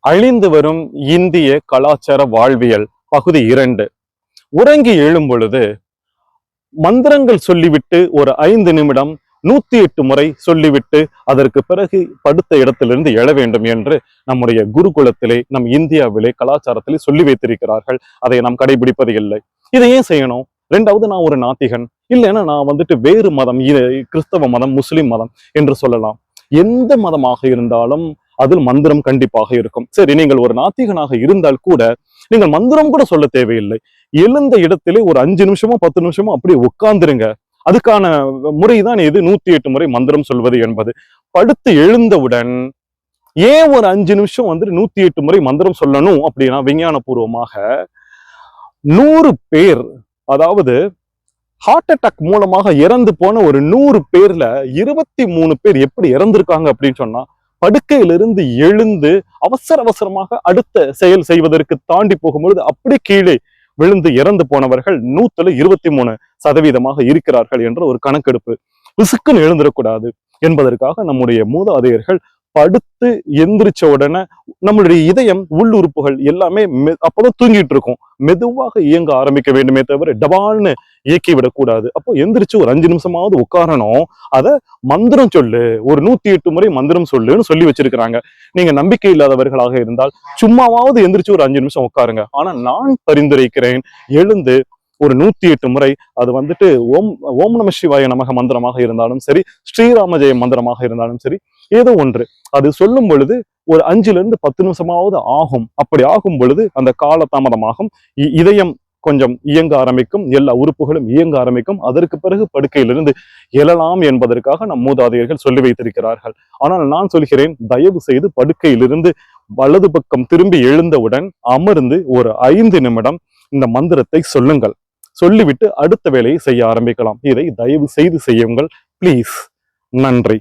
அழிந்து வரும் இந்திய கலாச்சார வாழ்வியல் பகுதி 2. உறங்கி எழும் பொழுது மந்திரங்கள் சொல்லிவிட்டு ஒரு 5 நிமிடம் 108 முறை சொல்லிவிட்டு அதற்கு பிறகு படுத்த இடத்திலிருந்து எழ வேண்டும் என்று நம்முடைய குருகுலத்திலே நம் இந்தியாவிலே கலாச்சாரத்திலே சொல்லி வைத்திருக்கிறார்கள். அதை நாம் கடைபிடிப்பது இல்லை. இதை ஏன் செய்யணும்? ரெண்டாவது, நான் ஒரு நாத்திகன், இல்லைன்னா நான் வேறு மதம், கிறிஸ்தவ மதம், முஸ்லிம் மதம் என்று சொல்லலாம். எந்த மதமாக இருந்தாலும் அதில் மந்திரம் கண்டிப்பாக இருக்கும். சரி, நீங்கள் ஒரு நாத்திகனாக இருந்தால் கூட நீங்கள் மந்திரம் கூட சொல்ல தேவையில்லை. எழுந்த இடத்திலே ஒரு 5 நிமிஷமோ 10 நிமிஷமோ அப்படியே உட்கார்ந்துருங்க. அதுக்கான முறைதான் இது 108 முறை மந்திரம் சொல்வது என்பது. படுத்து எழுந்தவுடன் ஏன் ஒரு 5 நிமிஷம் 108 முறை மந்திரம் சொல்லணும் அப்படின்னா, விஞ்ஞான பூர்வமாக 100 பேர், அதாவது ஹார்ட் அட்டாக் மூலமாக இறந்து போன ஒரு 100 பேர்ல 23 பேர் எப்படி இறந்திருக்காங்க அப்படின்னு சொன்னா, படுக்கையிலிருந்து எழுந்து அவசர அவசரமாக அடுத்த செயல் செய்வதற்கு தாண்டி போகும்பொழுது அப்படி கீழே விழுந்து இறந்து போனவர்கள் 123% இருக்கிறார்கள் என்ற ஒரு கணக்கெடுப்பு. பிசுக்குன்னு எழுந்திடக்கூடாது என்பதற்காக நம்முடைய மூதாதையர்கள் படுத்து எந்திரிச்ச உடனே நம்மளுடைய இதயம், உள்ளுறுப்புகள் எல்லாமே அப்பதான் தூங்கிட்டு இருக்கும், மெதுவாக இயங்க ஆரம்பிக்க வேண்டுமே தவிர டபால்னு இயக்கி விடக்கூடாது. அப்போ எந்திரிச்சு ஒரு 5 நிமிஷமாவது உட்காரணும். அத மந்திரம் சொல்லு, ஒரு 108 முறை மந்திரம் சொல்லுன்னு சொல்லி வச்சிருக்கிறாங்க. நீங்க நம்பிக்கை இல்லாதவர்களாக இருந்தால் சும்மாவாவது எந்திரிச்சு ஒரு 5 நிமிஷம் உட்காருங்க. ஆனா நான் பரிந்துரைக்கிறேன், எழுந்து ஒரு 108 முறை, அது ஓம் ஓம் நம சிவாய நமக மந்திரமாக இருந்தாலும் சரி, ஸ்ரீராம ஜெயம் மந்திரமாக இருந்தாலும் சரி, ஏதோ ஒன்று அது சொல்லும் பொழுது ஒரு 5-10 நிமிஷமாவது ஆகும். அப்படி ஆகும் பொழுது அந்த கால தாமதமாகும், இதயம் கொஞ்சம் இயங்க ஆரம்பிக்கும், எல்லா உறுப்புகளும் இயங்க ஆரம்பிக்கும். அதற்கு பிறகு படுக்கையிலிருந்து எழலாம் என்பதற்காக நம் மூதாதையர்கள் சொல்லி வைத்திருக்கிறார்கள். ஆனால் நான் சொல்கிறேன், தயவு செய்து படுக்கையிலிருந்து வலது பக்கம் திரும்பி எழுந்தவுடன் அமர்ந்து ஒரு 5 நிமிடம் இந்த மந்திரத்தை சொல்லுங்கள். சொல்லிவிட்டு அடுத்த வேலையை செய்ய ஆரம்பிக்கலாம். இதை தயவு செய்து செய்யுங்கள், பிளீஸ். நன்றி.